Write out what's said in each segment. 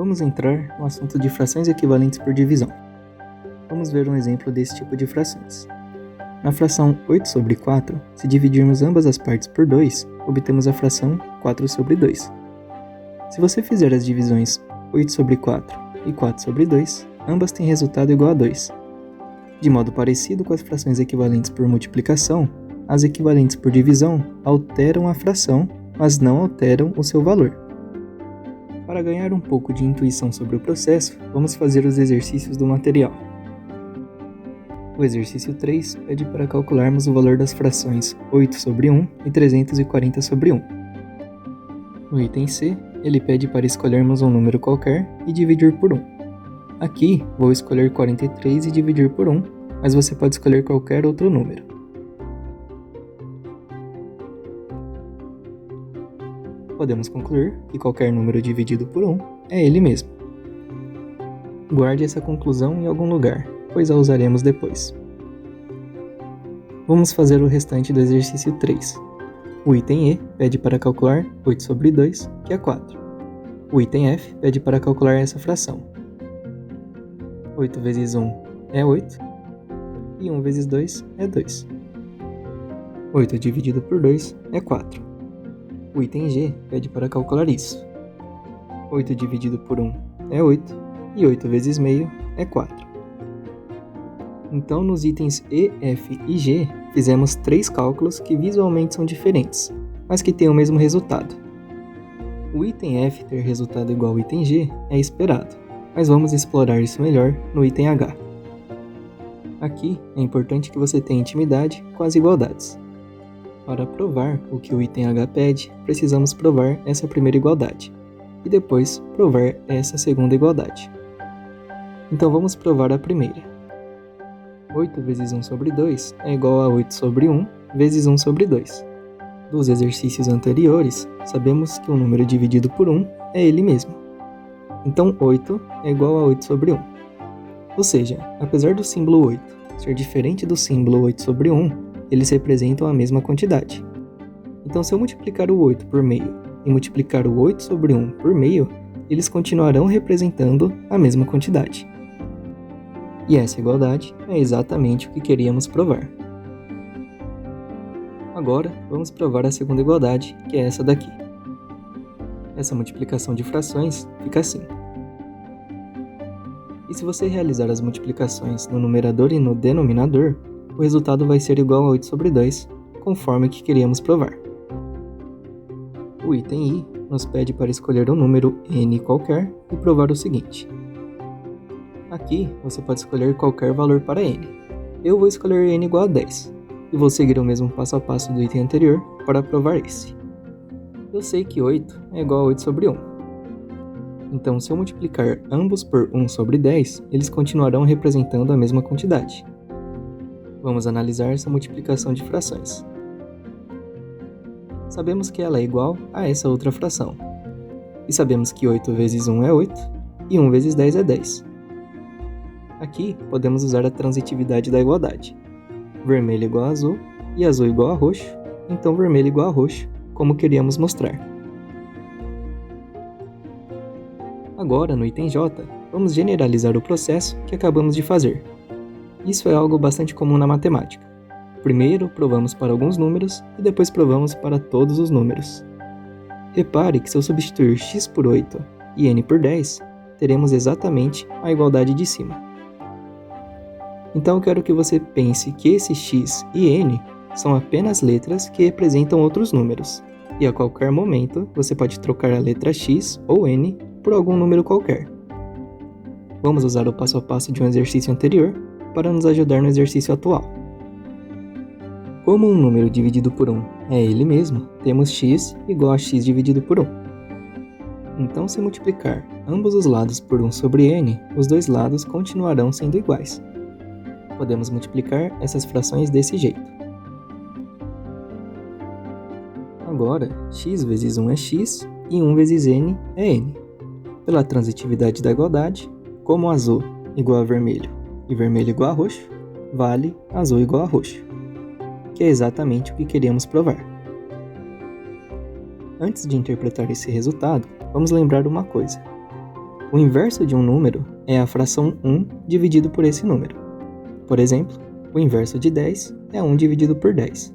Vamos entrar no assunto de frações equivalentes por divisão. Vamos ver um exemplo desse tipo de frações. Na fração 8 sobre 4, se dividirmos ambas as partes por 2, obtemos a fração 4 sobre 2. Se você fizer as divisões 8 sobre 4 e 4 sobre 2, ambas têm resultado igual a 2. De modo parecido com as frações equivalentes por multiplicação, as equivalentes por divisão alteram a fração, mas não alteram o seu valor. Para ganhar um pouco de intuição sobre o processo, vamos fazer os exercícios do material. O exercício 3 pede para calcularmos o valor das frações 8 sobre 1 e 340 sobre 1. No item C, ele pede para escolhermos um número qualquer e dividir por 1. Aqui, vou escolher 43 e dividir por 1, mas você pode escolher qualquer outro número. Podemos concluir que qualquer número dividido por 1 é ele mesmo. Guarde essa conclusão em algum lugar, pois a usaremos depois. Vamos fazer o restante do exercício 3. O item E pede para calcular 8 sobre 2, que é 4. O item F pede para calcular essa fração. 8 vezes 1 é 8, e 1 vezes 2 é 2. 8 dividido por 2 é 4. O item G pede para calcular isso. 8 dividido por 1 é 8, e 8 vezes meio é 4. Então, nos itens E, F e G, fizemos 3 cálculos que visualmente são diferentes, mas que têm o mesmo resultado. O item F ter resultado igual ao item G é esperado, mas vamos explorar isso melhor no item H. Aqui é importante que você tenha intimidade com as igualdades. Para provar o que o item H pede, precisamos provar essa primeira igualdade, e depois provar essa segunda igualdade. Então vamos provar a primeira. 8 vezes 1 sobre 2 é igual a 8 sobre 1 vezes 1 sobre 2. Dos exercícios anteriores, sabemos que um número dividido por 1 é ele mesmo. Então 8 é igual a 8 sobre 1. Ou seja, apesar do símbolo 8 ser diferente do símbolo 8 sobre 1, eles representam a mesma quantidade. Então, se eu multiplicar o 8 por meio e multiplicar o 8 sobre 1 por meio, eles continuarão representando a mesma quantidade. E essa igualdade é exatamente o que queríamos provar. Agora, vamos provar a segunda igualdade, que é essa daqui. Essa multiplicação de frações fica assim. E se você realizar as multiplicações no numerador e no denominador, o resultado vai ser igual a 8 sobre 2, conforme o que queríamos provar. O item I nos pede para escolher um número n qualquer e provar o seguinte. Aqui, você pode escolher qualquer valor para n. Eu vou escolher n igual a 10, e vou seguir o mesmo passo a passo do item anterior para provar esse. Eu sei que 8 é igual a 8 sobre 1. Então, se eu multiplicar ambos por 1 sobre 10, eles continuarão representando a mesma quantidade. Vamos analisar essa multiplicação de frações. Sabemos que ela é igual a essa outra fração. E sabemos que 8 vezes 1 é 8, e 1 vezes 10 é 10. Aqui, podemos usar a transitividade da igualdade. Vermelho igual a azul, e azul igual a roxo, então vermelho igual a roxo, como queríamos mostrar. Agora, no item J, vamos generalizar o processo que acabamos de fazer. Isso é algo bastante comum na matemática. Primeiro, provamos para alguns números e depois provamos para todos os números. Repare que se eu substituir x por 8 e n por 10, teremos exatamente a igualdade de cima. Então eu quero que você pense que esse x e n são apenas letras que representam outros números, e a qualquer momento você pode trocar a letra x ou n por algum número qualquer. Vamos usar o passo a passo de um exercício anterior para nos ajudar no exercício atual. Como um número dividido por 1 é ele mesmo, temos x igual a x dividido por 1. Então, se multiplicar ambos os lados por 1 sobre n, os dois lados continuarão sendo iguais. Podemos multiplicar essas frações desse jeito. Agora, x vezes 1 é x e 1 vezes n é n. Pela transitividade da igualdade, como azul igual a vermelho e vermelho igual a roxo, vale azul igual a roxo, que é exatamente o que queríamos provar. Antes de interpretar esse resultado, vamos lembrar uma coisa. O inverso de um número é a fração 1 dividido por esse número. Por exemplo, o inverso de 10 é 1 dividido por 10.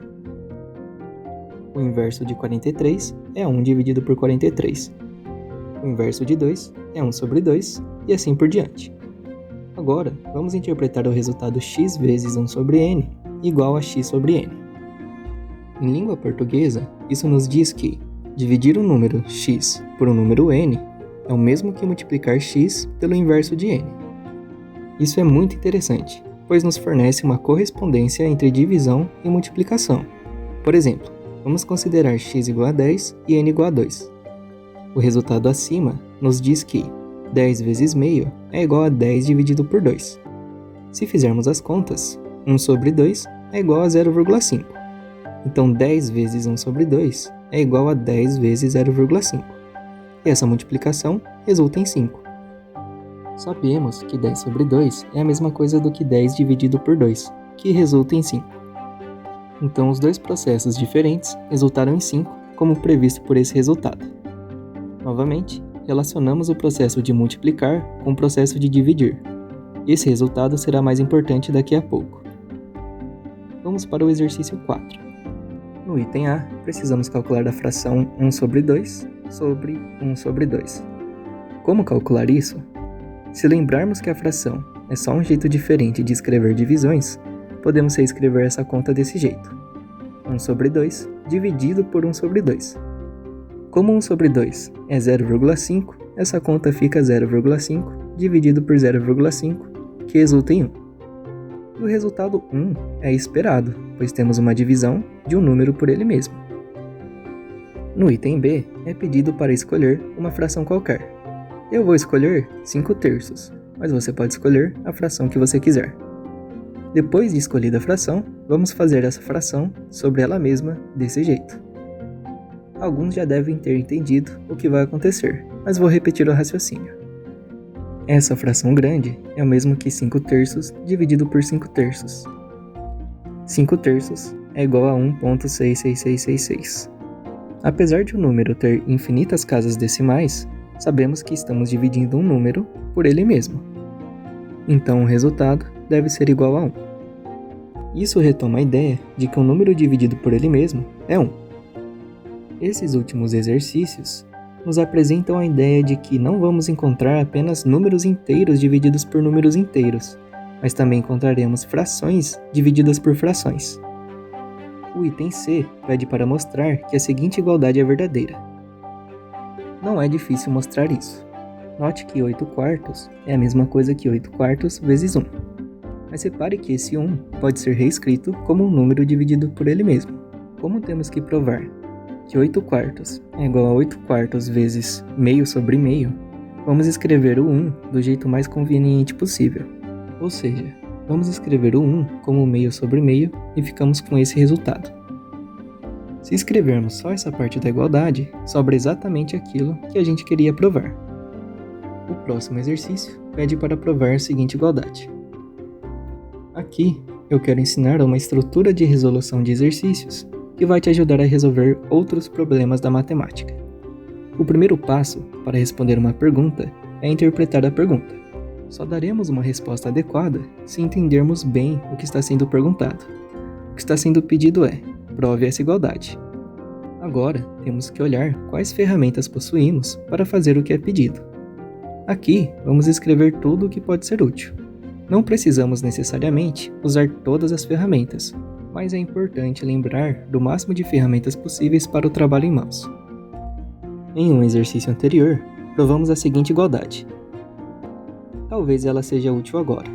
O inverso de 43 é 1 dividido por 43. O inverso de 2 é 1 sobre 2 e assim por diante. Agora, vamos interpretar o resultado x vezes 1 sobre n igual a x sobre n. Em língua portuguesa, isso nos diz que dividir um número x por um número n é o mesmo que multiplicar x pelo inverso de n. Isso é muito interessante, pois nos fornece uma correspondência entre divisão e multiplicação. Por exemplo, vamos considerar x igual a 10 e n igual a 2. O resultado acima nos diz que 10 vezes meio é igual a 10 dividido por 2. Se fizermos as contas, 1 sobre 2 é igual a 0,5. Então 10 vezes 1 sobre 2 é igual a 10 vezes 0,5. E essa multiplicação resulta em 5. Sabemos que 10 sobre 2 é a mesma coisa do que 10 dividido por 2, que resulta em 5. Então os dois processos diferentes resultaram em 5, como previsto por esse resultado. Novamente, relacionamos o processo de multiplicar com o processo de dividir. Esse resultado será mais importante daqui a pouco. Vamos para o exercício 4. No item A, precisamos calcular a fração 1 sobre 2 sobre 1 sobre 2. Como calcular isso? Se lembrarmos que a fração é só um jeito diferente de escrever divisões, podemos reescrever essa conta desse jeito. 1 sobre 2 dividido por 1 sobre 2. Como 1 sobre 2 é 0,5, essa conta fica 0,5 dividido por 0,5, que resulta em 1. E o resultado 1 é esperado, pois temos uma divisão de um número por ele mesmo. No item B, é pedido para escolher uma fração qualquer. Eu vou escolher 5/3, mas você pode escolher a fração que você quiser. Depois de escolhida a fração, vamos fazer essa fração sobre ela mesma desse jeito. Alguns já devem ter entendido o que vai acontecer, mas vou repetir o raciocínio. Essa fração grande é o mesmo que 5/3 dividido por 5/3. 5/3 é igual a 1,66666. Apesar de o número ter infinitas casas decimais, sabemos que estamos dividindo um número por ele mesmo. Então o resultado deve ser igual a 1. Isso retoma a ideia de que um número dividido por ele mesmo é 1. Esses últimos exercícios nos apresentam a ideia de que não vamos encontrar apenas números inteiros divididos por números inteiros, mas também encontraremos frações divididas por frações. O item C pede para mostrar que a seguinte igualdade é verdadeira. Não é difícil mostrar isso. Note que 8/4 é a mesma coisa que 8/4 vezes 1. Mas repare que esse 1 pode ser reescrito como um número dividido por ele mesmo. Como temos que provar que 8/4 é igual a 8/4 vezes meio sobre meio, vamos escrever o 1 do jeito mais conveniente possível. Ou seja, vamos escrever o 1 como meio sobre meio e ficamos com esse resultado. Se escrevermos só essa parte da igualdade, sobra exatamente aquilo que a gente queria provar. O próximo exercício pede para provar a seguinte igualdade. Aqui, eu quero ensinar uma estrutura de resolução de exercícios que vai te ajudar a resolver outros problemas da matemática. O primeiro passo para responder uma pergunta é interpretar a pergunta. Só daremos uma resposta adequada se entendermos bem o que está sendo perguntado. O que está sendo pedido é: prove essa igualdade. Agora, temos que olhar quais ferramentas possuímos para fazer o que é pedido. Aqui, vamos escrever tudo o que pode ser útil. Não precisamos necessariamente usar todas as ferramentas, mas é importante lembrar do máximo de ferramentas possíveis para o trabalho em mãos. Em um exercício anterior, provamos a seguinte igualdade. Talvez ela seja útil agora.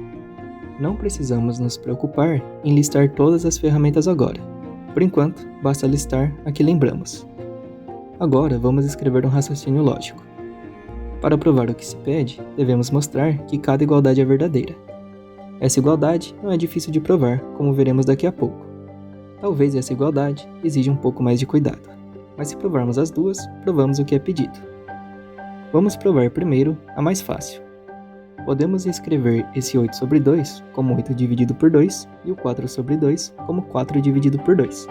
Não precisamos nos preocupar em listar todas as ferramentas agora. Por enquanto, basta listar a que lembramos. Agora, vamos escrever um raciocínio lógico. Para provar o que se pede, devemos mostrar que cada igualdade é verdadeira. Essa igualdade não é difícil de provar, como veremos daqui a pouco. Talvez essa igualdade exija um pouco mais de cuidado, mas se provarmos as duas, provamos o que é pedido. Vamos provar primeiro a mais fácil. Podemos escrever esse 8 sobre 2 como 8 dividido por 2 e o 4 sobre 2 como 4 dividido por 2.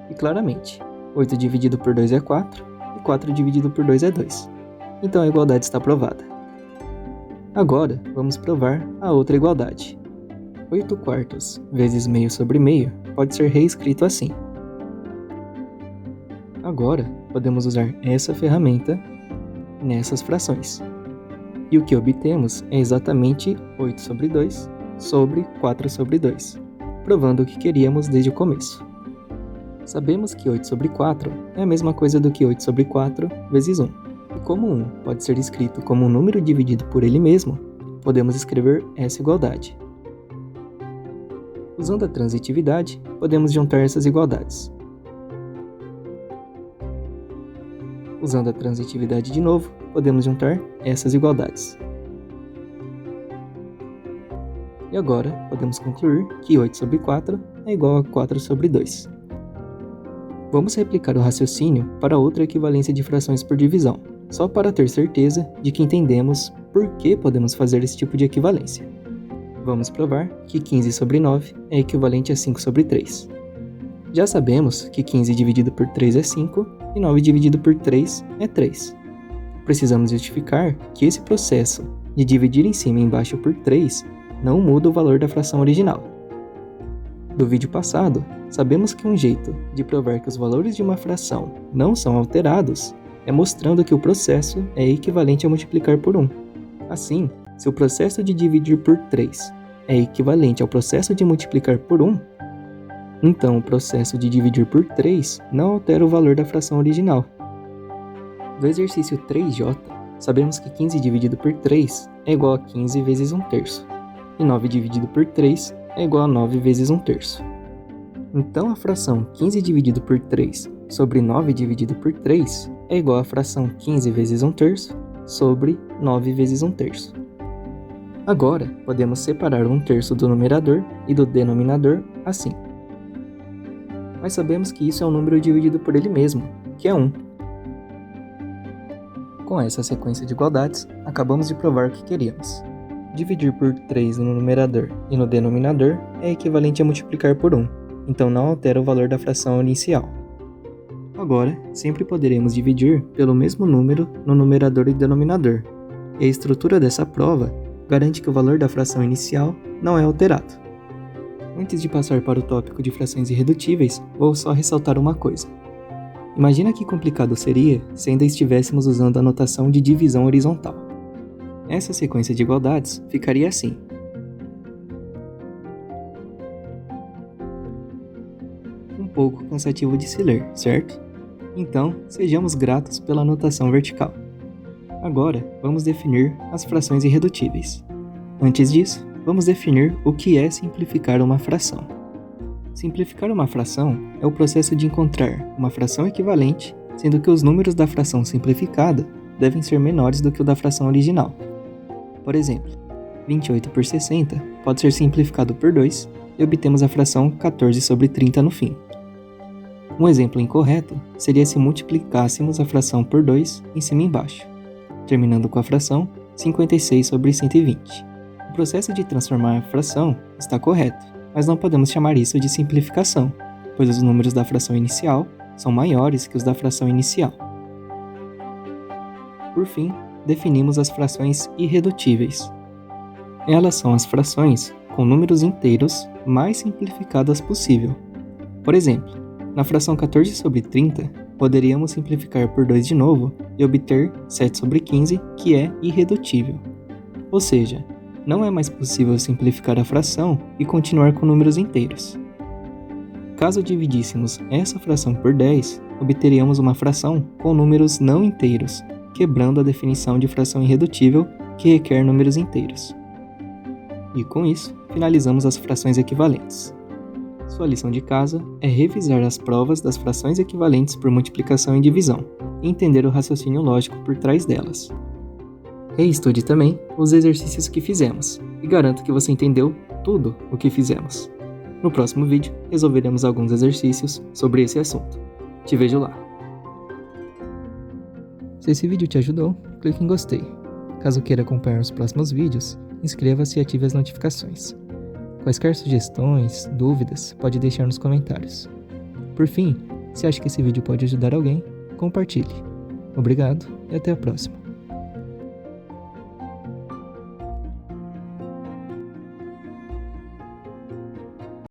E claramente, 8 dividido por 2 é 4 e 4 dividido por 2 é 2. então a igualdade está provada. Agora, vamos provar a outra igualdade. 8/4 vezes meio sobre meio pode ser reescrito assim. Agora, podemos usar essa ferramenta nessas frações. E o que obtemos é exatamente 8/2 sobre 4/2, provando o que queríamos desde o começo. Sabemos que 8/4 é a mesma coisa do que 8/4 vezes 1. E como 1 pode ser escrito como um número dividido por ele mesmo, podemos escrever essa igualdade. Usando a transitividade, podemos juntar essas igualdades. Usando a transitividade de novo, podemos juntar essas igualdades. E agora, podemos concluir que 8/4 é igual a 4/2. Vamos replicar o raciocínio para outra equivalência de frações por divisão, só para ter certeza de que entendemos por que podemos fazer esse tipo de equivalência. Vamos provar que 15/9 é equivalente a 5/3. Já sabemos que 15 dividido por 3 é 5 e 9 dividido por 3 é 3. Precisamos justificar que esse processo de dividir em cima e embaixo por 3 não muda o valor da fração original. Do vídeo passado, sabemos que um jeito de provar que os valores de uma fração não são alterados é mostrando que o processo é equivalente a multiplicar por 1. Assim, se o processo de dividir por 3 é equivalente ao processo de multiplicar por 1, então o processo de dividir por 3 não altera o valor da fração original. Do exercício 3J, sabemos que 15 dividido por 3 é igual a 15 vezes 1/3, e 9 dividido por 3 é igual a 9 vezes 1/3. Então a fração 15 dividido por 3 sobre 9 dividido por 3 é igual à fração 15 vezes 1/3 sobre 9 vezes 1/3. Agora, podemos separar o 1/3 do numerador e do denominador assim. Mas sabemos que isso é um número dividido por ele mesmo, que é 1. Com essa sequência de igualdades, acabamos de provar o que queríamos. Dividir por 3 no numerador e no denominador é equivalente a multiplicar por 1, então não altera o valor da fração inicial. Agora, sempre poderemos dividir pelo mesmo número no numerador e denominador, e a estrutura dessa prova garante que o valor da fração inicial não é alterado. Antes de passar para o tópico de frações irredutíveis, vou só ressaltar uma coisa. Imagina que complicado seria se ainda estivéssemos usando a notação de divisão horizontal. Essa sequência de igualdades ficaria assim. Um pouco cansativo de se ler, certo? Então, sejamos gratos pela notação vertical. Agora, vamos definir as frações irredutíveis. Antes disso, vamos definir o que é simplificar uma fração. Simplificar uma fração é o processo de encontrar uma fração equivalente, sendo que os números da fração simplificada devem ser menores do que o da fração original. Por exemplo, 28 por 60 pode ser simplificado por 2 e obtemos a fração 14/30 no fim. Um exemplo incorreto seria se multiplicássemos a fração por 2 em cima e embaixo, terminando com a fração 56/120. O processo de transformar a fração está correto, mas não podemos chamar isso de simplificação, pois os números da fração inicial são maiores que os da fração inicial. Por fim, definimos as frações irredutíveis. Elas são as frações com números inteiros mais simplificadas possível. Por exemplo, na fração 14/30, poderíamos simplificar por 2 de novo e obter 7/15, que é irredutível. Ou seja, não é mais possível simplificar a fração e continuar com números inteiros. Caso dividíssemos essa fração por 10, obteríamos uma fração com números não inteiros, quebrando a definição de fração irredutível que requer números inteiros. E com isso, finalizamos as frações equivalentes. Sua lição de casa é revisar as provas das frações equivalentes por multiplicação e divisão, e entender o raciocínio lógico por trás delas. Reestude também os exercícios que fizemos, e garanto que você entendeu tudo o que fizemos. No próximo vídeo, resolveremos alguns exercícios sobre esse assunto. Te vejo lá! Se esse vídeo te ajudou, clique em gostei. Caso queira acompanhar os próximos vídeos, inscreva-se e ative as notificações. Quaisquer sugestões, dúvidas, pode deixar nos comentários. Por fim, se acha que esse vídeo pode ajudar alguém, compartilhe. Obrigado e até a próxima.